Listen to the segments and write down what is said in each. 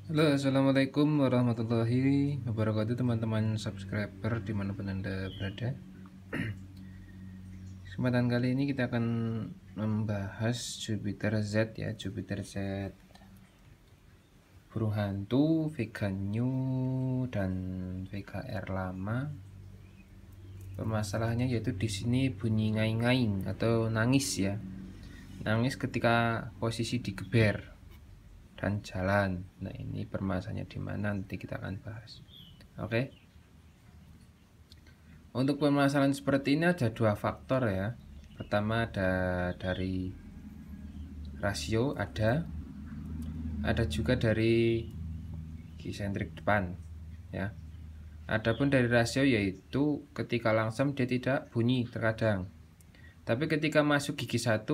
Halo, assalamualaikum warahmatullahi wabarakatuh teman-teman subscriber dimanapun anda berada. Kesempatan kali ini kita akan membahas Jupiter Z ya, Jupiter Z burung hantu, Vega New dan Vega R lama. Permasalahannya yaitu di sini bunyi ngaing-ngaing atau nangis ya, nangis ketika posisi digeber dan jalan. Nah, ini permasalahannya di mana nanti kita akan bahas. Oke. Untuk permasalahan seperti ini ada dua faktor ya. Pertama ada dari rasio, ada juga dari gisentrik depan ya. Adapun dari rasio yaitu ketika langsam dia tidak bunyi terkadang. Tapi ketika masuk gigi 1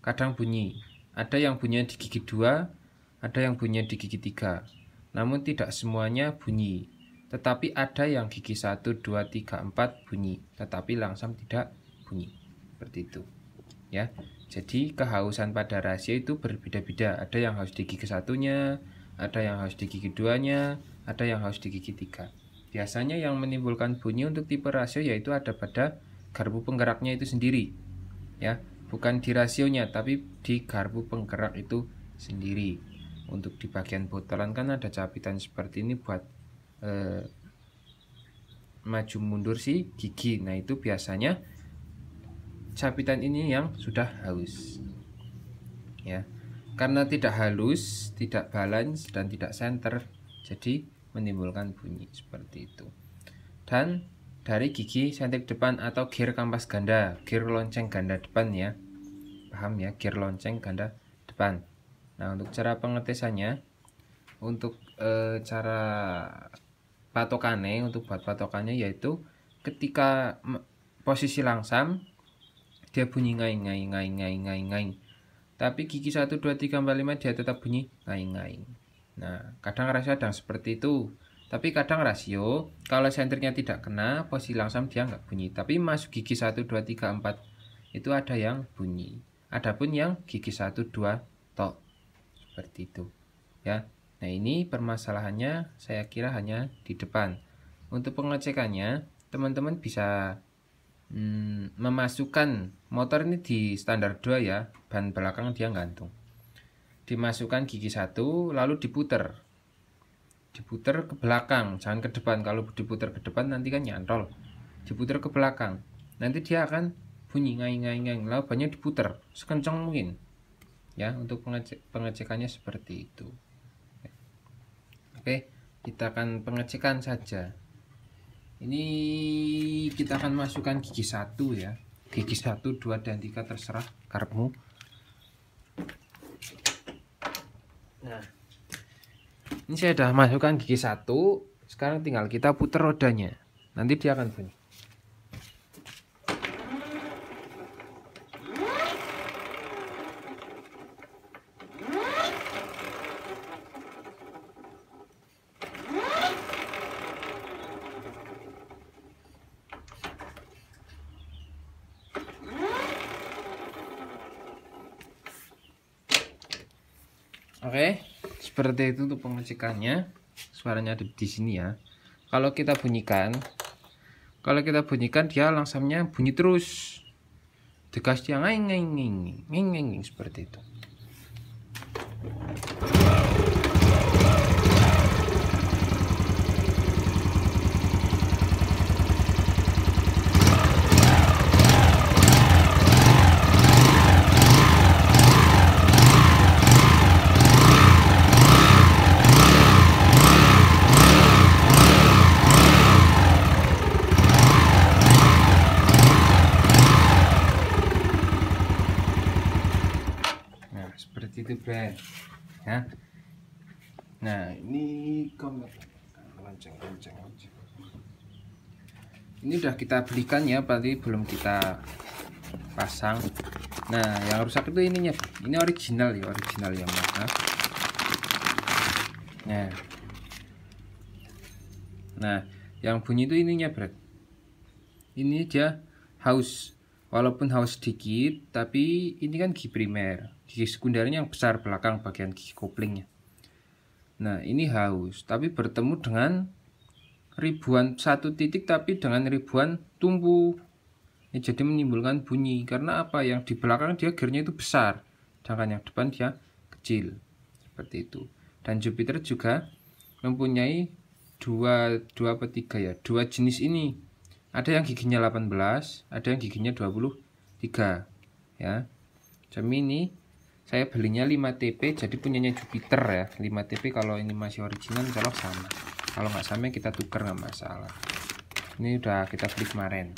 kadang bunyi. Ada yang bunyinya di gigi 2, ada yang bunyinya di gigi 3. Namun tidak semuanya bunyi. Tetapi ada yang gigi 1, 2, 3, 4 bunyi, tetapi langsam tidak bunyi. Seperti itu. Ya. Jadi kehausan pada rasio itu berbeda-beda. Ada yang haus di gigi 1-nya, ada yang haus di gigi 2-nya, ada yang haus di gigi 3. Biasanya yang menimbulkan bunyi untuk tipe rasio yaitu ada pada garpu penggeraknya itu sendiri. Ya, bukan di rasionya tapi di garpu penggerak itu sendiri. Untuk di bagian botolan kan ada capitan seperti ini buat maju mundur si gigi. Nah, itu biasanya capitan ini yang sudah halus. Ya. Karena tidak halus, tidak balance dan tidak center, jadi menimbulkan bunyi seperti itu. Dan dari gigi sentrik depan atau gear kampas ganda, gear lonceng ganda depan ya. Paham ya, gear lonceng ganda depan. Nah, untuk cara pengetesannya, untuk cara patokannya, untuk buat patokannya yaitu ketika posisi langsam dia bunyi ngaing ngaing ngaing ngaing ngaing ngaing. Tapi gigi 1 2 3 4 5 dia tetap bunyi ngaing ngaing. Nah, kadang rasio sedang seperti itu. Tapi kadang rasio kalau senternya tidak kena posisi langsam dia nggak bunyi. Tapi masuk gigi 1 2 3 4 itu ada yang bunyi. Adapun yang gigi 1 2 tok. Seperti itu. Ya. Nah, ini permasalahannya saya kira hanya di depan. Untuk pengecekannya, teman-teman bisa memasukkan motor ini di standar 2 ya, ban belakang dia gantung. Dimasukkan gigi 1 lalu diputer ke belakang, jangan ke depan. Kalau diputer ke depan nanti kan nyantol. Diputer ke belakang, nanti dia akan bunyi ngaing ngaing ngaing. Lalu bannya diputer sekencang mungkin ya. Untuk pengecekannya seperti itu. Oke, kita akan pengecekan saja. Ini kita akan masukkan gigi 1 ya. Gigi 1, 2, dan 3 terserah karepmu. Nah, ini saya sudah masukkan gigi 1. Sekarang tinggal kita putar rodanya. Nanti dia akan bunyi. Oke, seperti itu untuk pengecekannya. Suaranya ada di sini ya. Kalau kita bunyikan dia langsamnya bunyi terus. Degas dia ngeng ngeng ngeng ngeng ngeng seperti itu. Seperti itu Bro ya. Nah, ini lonceng. Ini udah kita belikan ya, berarti belum kita pasang. Nah, yang rusak itu ininya. Ini original ya Mas. Nah, yang bunyi itu ininya Bro. Ini dia haus. Walaupun haus sedikit, tapi ini kan gigi primer. Gigi sekundernya yang besar belakang bagian gigi koplingnya. Nah ini haus, tapi bertemu dengan ribuan satu titik, tapi dengan ribuan tumpu. Jadi menimbulkan bunyi. Karena apa? Yang di belakang dia gearnya itu besar, sedangkan yang depan dia kecil. Seperti itu. Dan Jupiter juga mempunyai dua jenis ini. Ada yang giginya 18, ada yang giginya 23 ya. Gemini saya belinya 5TP, jadi punyanya Jupiter ya. 5TP kalau ini masih original insya Allah sama. Kalau nggak sama kita tukar, nggak masalah. Ini udah kita beli kemarin.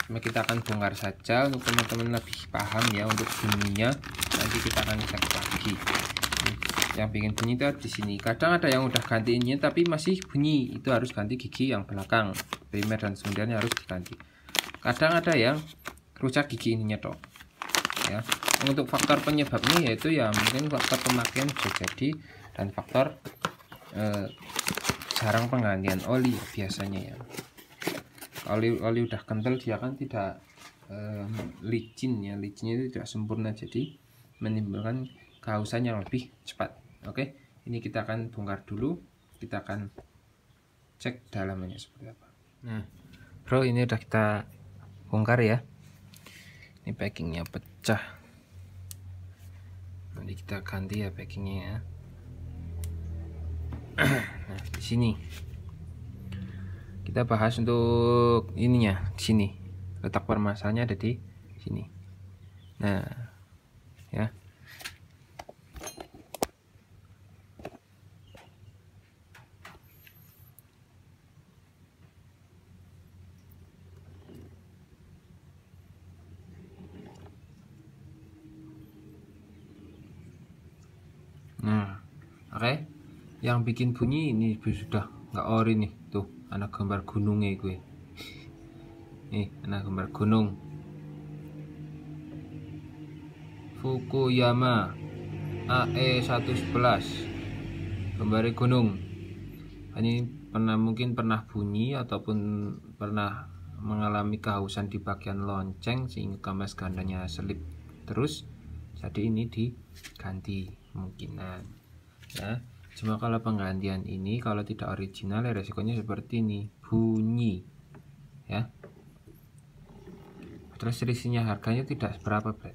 Cuma kita akan bongkar saja untuk teman-teman lebih paham ya untuk bunyinya. Nanti kita akan cek lagi. Yang bikin bunyi itu di sini. Kadang ada yang udah ganti ini tapi masih bunyi, itu harus ganti gigi yang belakang, primer dan sekundernya harus diganti. Kadang ada yang rusak gigi ininya toh ya. Untuk faktor penyebabnya yaitu ya mungkin faktor pemakaian bisa jadi, dan faktor jarang penggantian oli biasanya ya. Oli udah kental dia kan tidak licin ya, licinnya itu tidak sempurna, jadi menimbulkan kehausan yang lebih cepat. Oke, ini kita akan bongkar dulu, kita akan cek dalamannya seperti apa. Nah bro, ini udah kita bongkar ya. Ini packingnya pecah, nanti kita ganti ya packingnya ya. Nah di sini kita bahas untuk ininya, di sini letak permasalahannya ada di sini. Nah ya, nah oke. Yang bikin bunyi ini sudah nggak ori nih, tuh ada gambar gunungnya gue. Nih ada gambar gunung Fukuyama AE111, gambar gunung. Ini mungkin pernah bunyi ataupun pernah mengalami kehausan di bagian lonceng sehingga kamas gandanya selip terus, jadi ini diganti kemungkinan ya. Cuma kalau penggantian ini kalau tidak original ya resikonya seperti ini, bunyi ya. Terus selisihnya harganya tidak seberapa, Bro.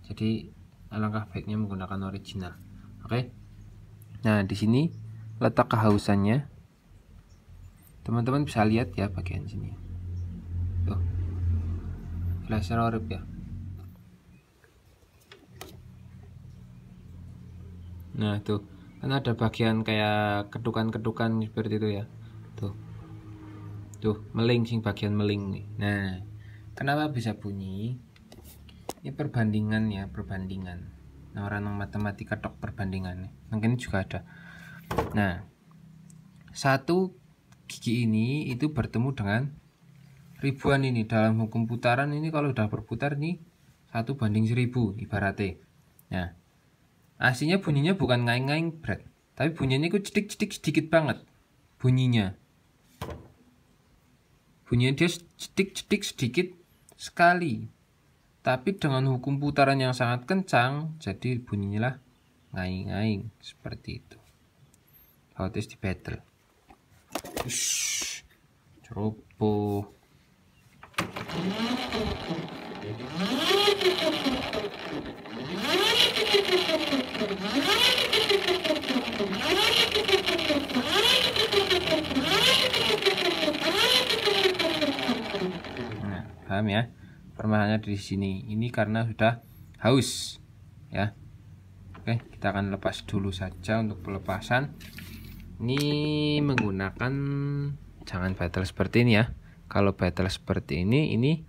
Jadi alangkah baiknya menggunakan original. Oke. Nah di sini letak kehausannya, teman-teman bisa lihat ya bagian sini. Tuh, flasher orip ya. Nah tuh kan ada bagian kayak ketukan-ketukan seperti itu ya. Tuh meling, sing bagian meling nih. Nah kenapa bisa bunyi? Ini perbandingan ya, perbandingan. Nah orang yang matematika tok perbandingan nih, mungkin juga ada. Nah satu gigi ini itu bertemu dengan ribuan ini. Dalam hukum putaran ini kalau udah berputar nih 1:1000 ibaratnya. Nah aslinya bunyinya bukan ngaing-ngaing berat, tapi bunyinya itu cedik-cedik sedikit banget. Bunyinya dia cedik-cedik sedikit sekali, tapi dengan hukum putaran yang sangat kencang, jadi bunyinya lah ngaing-ngaing seperti itu. Kalau tes di battle, ceroboh. Nah, paham ya? Permasalahannya di sini. Ini karena sudah haus, ya. Oke, kita akan lepas dulu saja untuk pelepasan. Ini menggunakan, jangan battle seperti ini ya. Kalau battle seperti ini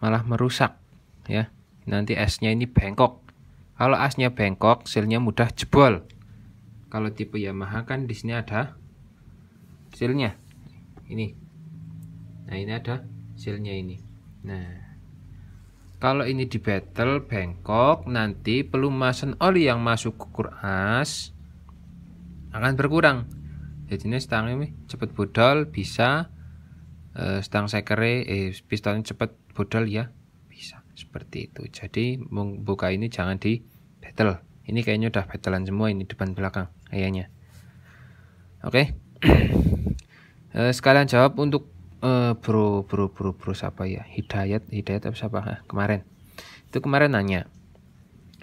malah merusak, ya. Nanti esnya ini bengkok. Kalau asnya bengkok, sealnya mudah jebol. Kalau tipe Yamaha kan di sini ada sealnya. Ini. Nah, ini ada sealnya ini. Nah, kalau ini di battle bengkok, nanti pelumasan oli yang masuk ke kur as akan berkurang. Jadi ini stang ini cepat bodol, bisa stang sekere pistonnya cepat bodol ya, bisa seperti itu. Jadi membuka ini jangan di battle Ini kayaknya udah battlean semua ini depan belakang kayaknya. Oke. Sekalian jawab untuk bro siapa ya? Hidayat apa siapa? Kemarin. Itu kemarin nanya.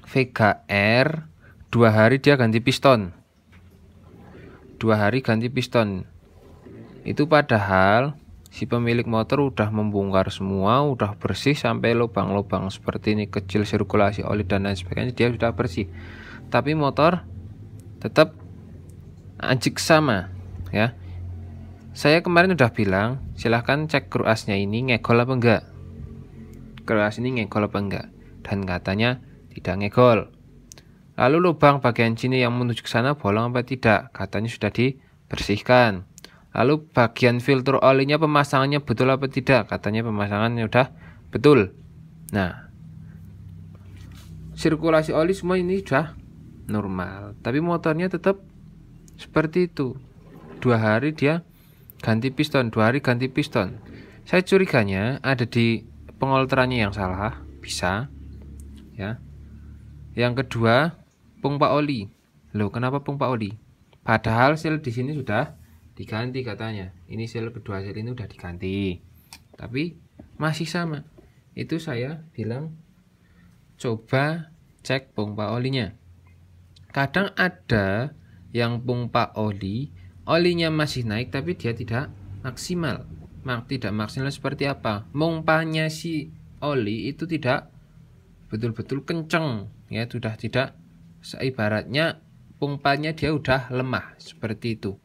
VGR 2 hari dia ganti piston. 2 hari ganti piston. Itu padahal si pemilik motor udah membongkar semua, udah bersih sampai lubang-lubang seperti ini kecil, sirkulasi oli dan lain sebagainya, dia sudah bersih. Tapi motor tetap anjik sama ya. Saya kemarin udah bilang, silahkan cek kruasnya ini ngegol apa enggak. Kruas ini ngegol apa enggak. Dan katanya tidak ngegol. Lalu lubang bagian sini yang menuju ke sana bolong apa tidak? Katanya sudah dibersihkan. Lalu bagian filter olinya pemasangannya betul apa tidak? Katanya pemasangannya udah betul. Nah, sirkulasi oli semua ini sudah normal. Tapi motornya tetap seperti itu. 2 hari dia ganti piston, 2 hari ganti piston. Saya curiganya ada di pengolterannya yang salah, bisa ya. Yang kedua, pompa oli. Loh, kenapa pompa oli? Padahal sel di sini sudah diganti katanya. Ini sel kedua, sel ini udah diganti. Tapi masih sama. Itu saya bilang coba cek pompa olinya. Kadang ada yang pompa oli, olinya masih naik tapi dia tidak maksimal. Tidak maksimal seperti apa? Pompanya si oli itu tidak betul-betul kenceng ya, sudah tidak, ibaratnya pompanya dia udah lemah seperti itu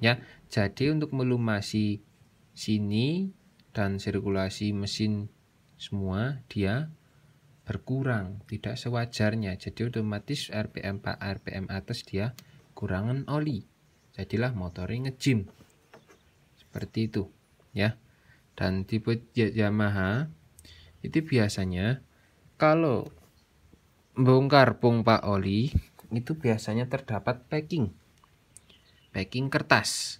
ya. Jadi untuk melumasi sini dan sirkulasi mesin semua dia berkurang, tidak sewajarnya. Jadi otomatis RPM atas dia kurangan oli. Jadilah motornya ngejim. Seperti itu ya. Dan tipe Yamaha itu biasanya kalau bongkar pompa oli itu biasanya terdapat packing kertas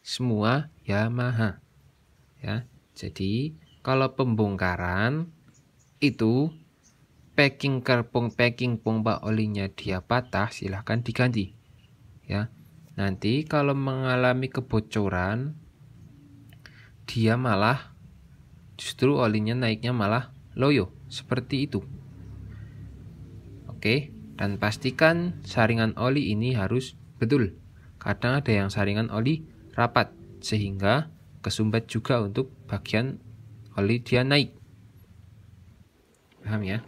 semua Yamaha ya. Jadi kalau pembongkaran itu packing pompa olinya dia patah, silahkan diganti ya. Nanti kalau mengalami kebocoran dia malah justru olinya naiknya malah loyo seperti itu. Oke, dan pastikan saringan oli ini harus betul. Kadang ada yang saringan oli rapat sehingga kesumbat juga untuk bagian oli dia naik. Paham ya?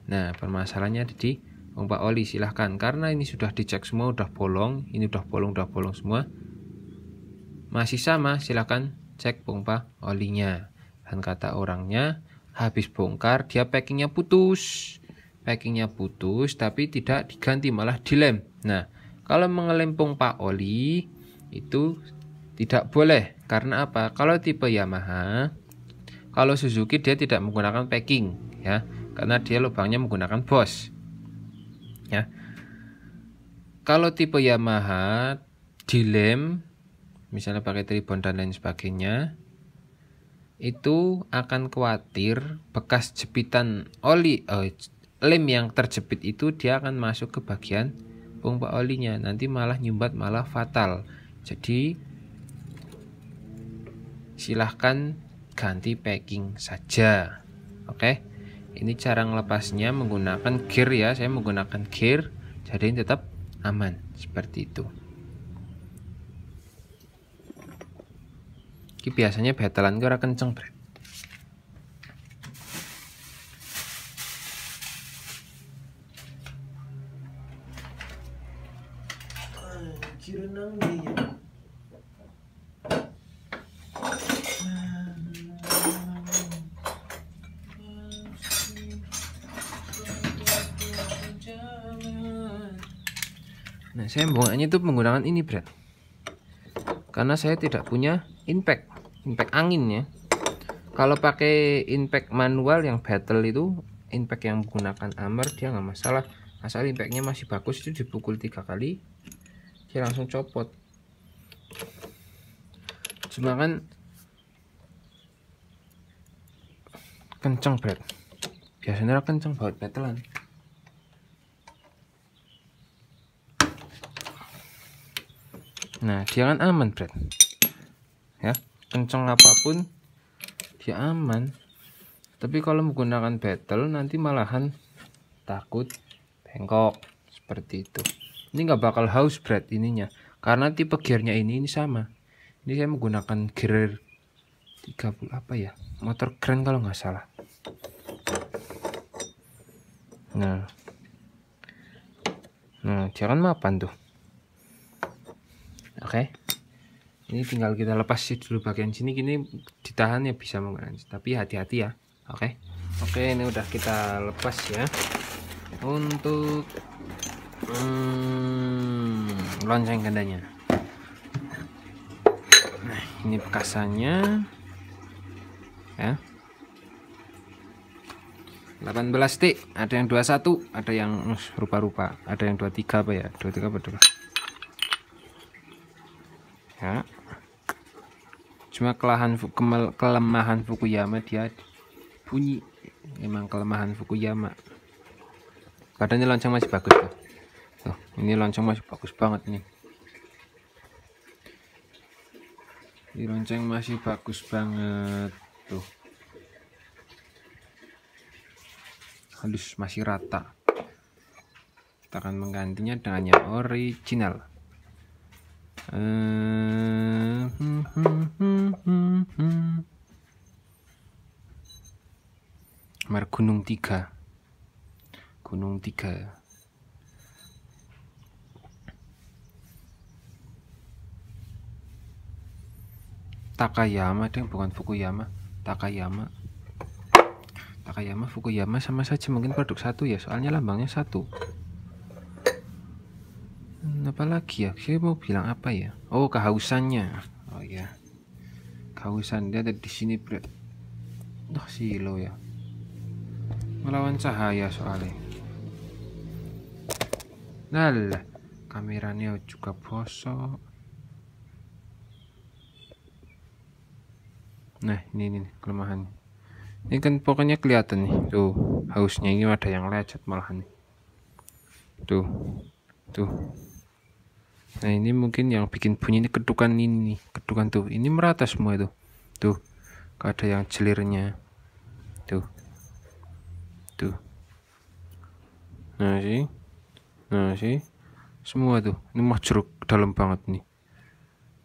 Nah, permasalahannya ada di pompa oli. Silahkan, karena ini sudah dicek semua, udah bolong, ini udah bolong semua, masih sama, silahkan cek pompa olinya. Dan kata orangnya, habis bongkar dia packingnya putus tapi tidak diganti, malah dilem. Nah, kalau mengelem pompa oli itu tidak boleh. Karena apa? Kalau tipe Yamaha, kalau Suzuki dia tidak menggunakan packing ya, karena dia lubangnya menggunakan Bosch ya. Kalau tipe Yamaha dilem, misalnya pakai tribon dan lain sebagainya, itu akan khawatir bekas jepitan oli, lem yang terjepit itu dia akan masuk ke bagian pompa olinya, nanti malah nyumbat, malah fatal. Jadi silahkan ganti packing saja. Oke, ini cara ngelepasnya menggunakan gear ya. Saya menggunakan gear, jadi tetap aman seperti itu. Ini biasanya battlean ora kenceng, Bre. Nah, saya bongkarnya itu menggunakan ini, Bro. Karena saya tidak punya impact angin ya. Kalau pakai impact manual yang battle itu, impact yang menggunakan hammer dia nggak masalah. Asal impactnya masih bagus, itu dipukul 3 kali dia langsung copot. Cuma kan kenceng, Bro. Biasanya kenceng banget battlean. Nah, dia kan aman, Bret. Ya, kenceng apapun dia aman. Tapi kalau menggunakan battle nanti malahan takut bengkok seperti itu. Ini nggak bakal haus, Bret, ininya. Karena tipe gearnya ini sama. Ini saya menggunakan gear 30 apa ya? Motor Grand kalau nggak salah. Nah, jangan mapan tuh. Oke. Ini tinggal kita lepas sih dulu bagian sini, gini ditahan ya bisa menggunakan. Tapi hati-hati ya. Oke. Oke, ini udah kita lepas ya. Untuk lonceng gandanya. Nah, ini bekasannya ya. 18 tik, ada yang 21, ada yang rupa-rupa, ada yang 23 apa ya? 23 apa dulu? Ya. Cuma kelemahan Fukuyama, dia bunyi. Emang kelemahan Fukuyama. Badannya lonceng masih bagus tuh. Tuh, ini lonceng masih bagus banget nih. Ini lonceng masih bagus banget tuh. Halus, masih rata. Kita akan menggantinya dengan yang original. Merek Gunung 3. Gunung 3. Takayama, deh, bukan Fukuyama. Takayama, Fukuyama sama saja, mungkin produk satu ya, soalnya lambangnya satu. Apalagi ya, saya mau bilang apa ya? Oh, kehausannya. Oh ya, kehausan dia ada di sini, Bret. Silo ya, melawan cahaya soalnya. Nah, kameranya juga bosok. Nah, ini kelemahan. Ini kan pokoknya kelihatan nih, tuh hausnya ini ada yang lecet malahan. Tuh. Nah, ini mungkin yang bikin bunyi ini ketukan ini nih, ketukan tuh. Ini merata semua itu. Tuh, ada yang jelirnya. Tuh. Nah sih. Semua tuh. Ini mah jeruk dalam banget nih.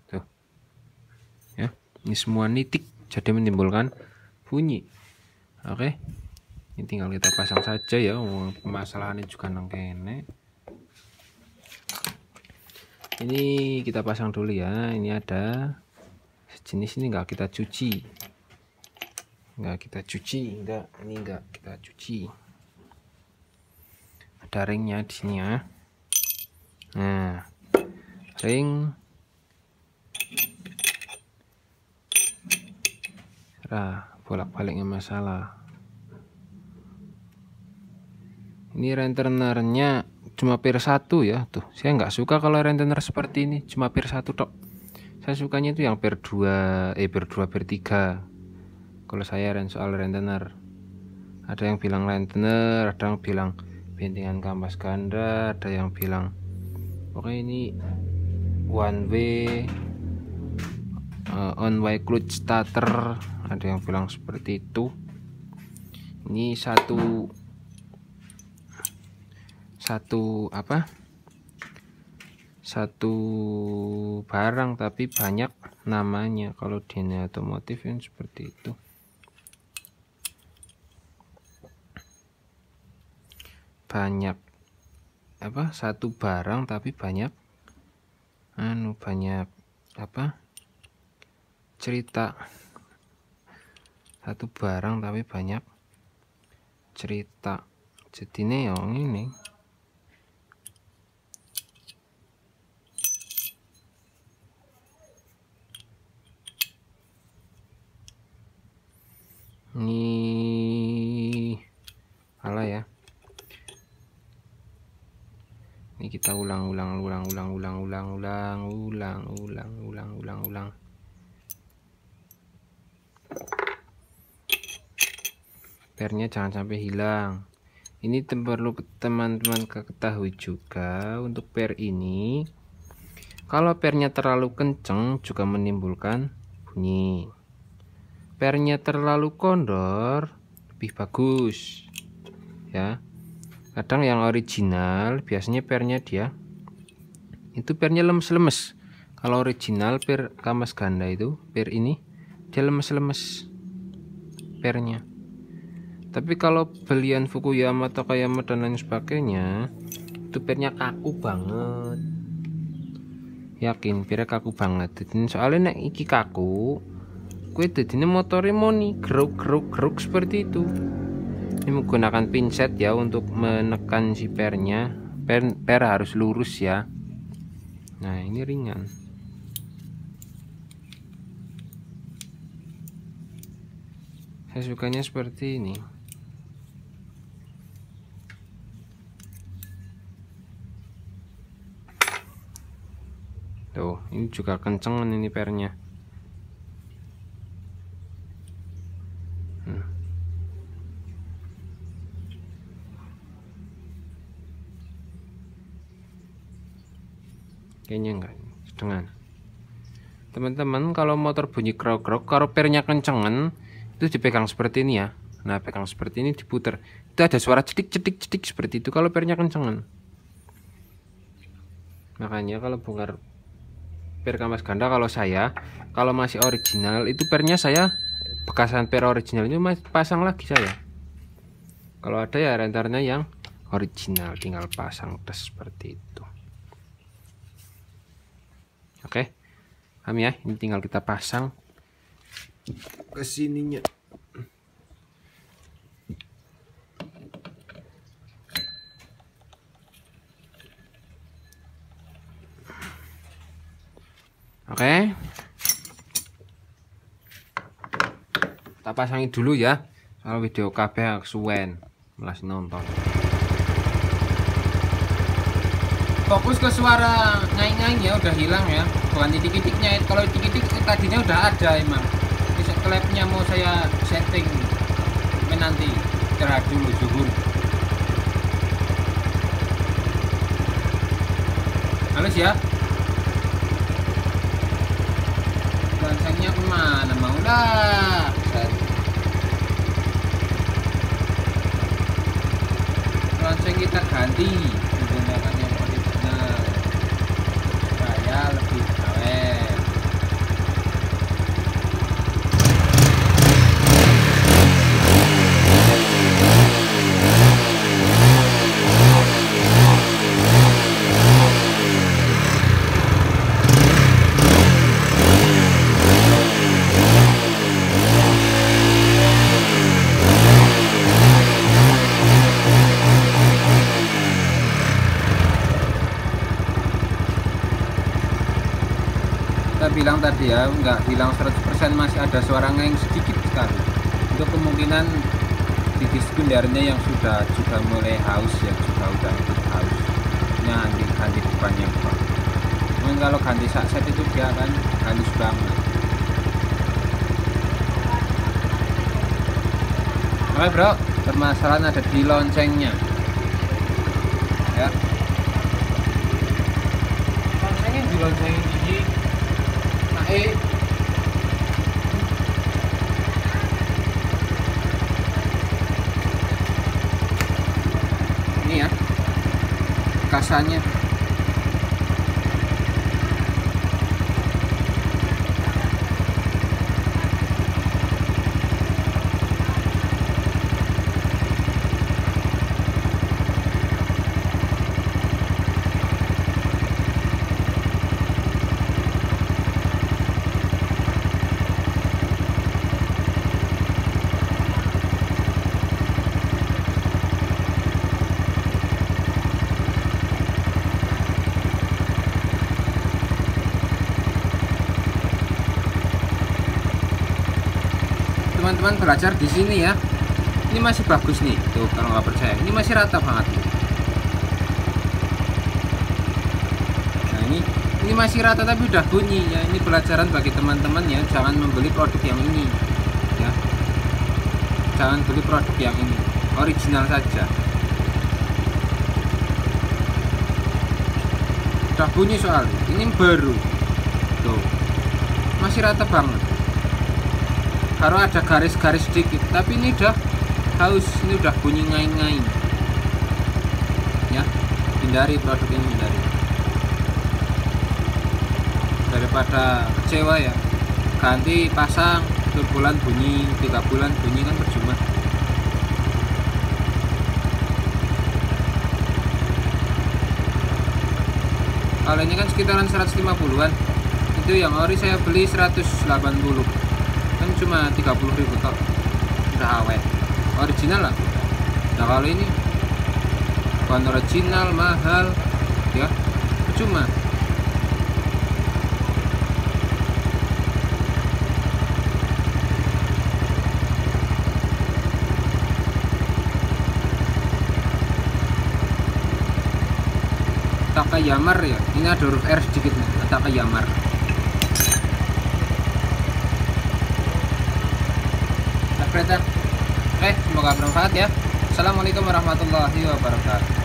Tuh. Ya, ini semua nitik jadi menimbulkan bunyi. Oke. Ini tinggal kita pasang saja ya. Permasalahannya juga nang kene. Ini kita pasang dulu ya. Ini ada sejenis, ini enggak kita cuci. Ini enggak kita cuci. Ada ringnya di sini ya. Nah, ring bolak-baliknya masalah. Ini rentenernya cuma pair 1 ya, tuh. Saya nggak suka kalau rentener seperti ini cuma pair 1 tok. Saya sukanya itu yang pair 2, pair 3. Kalau saya soal rentener. Ada yang bilang rentener, ada yang bilang bentengan kampas ganda, ada yang bilang pokoknya ini one way on way clutch starter, ada yang bilang seperti itu. Ini satu barang tapi banyak namanya. Kalau di otomotif kan seperti itu. Banyak satu barang tapi banyak cerita. Satu barang tapi banyak cerita. Jadi yang ini salah ya. Ini kita ulang. Pernya jangan sampai hilang. Ini perlu teman-teman ketahui juga, untuk per ini Kalau pernya terlalu kenceng juga menimbulkan bunyi. Pernya terlalu kendor lebih bagus ya. Kadang yang original biasanya pernya dia itu pernya lemes-lemes. Kalau original per Kamaz ganda itu per ini dia lemes-lemes pernya. Tapi kalau belian Fukuyama, Takayama dan lain sebagainya itu pernya kaku banget. Yakin pernya kaku banget. Soalnya nek iki kaku, kue dadine motornya moni geruk seperti itu. Ini menggunakan pinset ya untuk menekan si pernya. Per harus lurus ya. Nah ini ringan. Saya sukanya seperti ini. Tuh, ini juga kencengan ini pernya. Kayaknya enggak, setengah. Teman-teman, kalau motor bunyi krok-krok, kalau pernya kencengan, itu dipegang seperti ini ya. Nah, pegang seperti ini diputer. Itu ada suara cedik seperti itu kalau pernya kencengan. Makanya kalau bongkar per Kamaz ganda, kalau masih original itu pernya saya bekasan per originalnya masih pasang lagi saya. Kalau ada ya rentarnya yang original tinggal pasang tes seperti itu. Oke, paham ya? Ini tinggal kita pasang ke sininya. Oke, kita pasangi dulu ya. Kalau video KB suwen melas nonton. Fokus ke suara ngaing-ngaing ya, udah hilang ya. Bukan titik-titiknya. Kalau titik-titik tadinya udah ada emang. Bisa klepnya mau saya setting. Nanti istirahat dulu zuhur. Halus ya. Loncengnya kemana mau lah? Lonceng kita ganti menggunakan yang original supaya lebih awet. Kita bilang tadi ya, nggak bilang 100%, masih ada suara ngaing sedikit sekali. Itu kemungkinan di sekundernya yang sudah juga mulai haus ya, juga udah ikut haus. Ini ganti depannya Pak. Mungkin kalau ganti set itu dia akan halus banget. Oke bro, permasalahan ada di loncengnya ya. Loncengnya di lonceng gigi. Ini ya kasannya. Teman-teman belajar di sini ya. Ini masih bagus nih. Tuh kalau nggak percaya, ini masih rata banget nih. Nah ini masih rata tapi udah bunyi ya. Ini pelajaran bagi teman-teman ya. Jangan membeli produk yang ini ya. Jangan beli produk yang ini. Original saja. udah bunyi soalnya. Ini baru tuh, masih rata banget, baru ada garis-garis sedikit, tapi ini udah haus, ini udah bunyi ngai-ngai ya. Hindari produk ini, hindari, daripada kecewa ya. Ganti pasang 2 bulan bunyi, 3 bulan bunyi, kan percuma. Kalau ini kan sekitaran 150-an, itu yang ori saya beli 180, kan cuma 30.000 tok, udah awet, original lah. Nah kalau ini bukan original, mahal ya, percuma. Takayamar ya, ini ada huruf R sedikit nih, Takayamar. Oke, semoga bermanfaat ya. Assalamualaikum warahmatullahi wabarakatuh.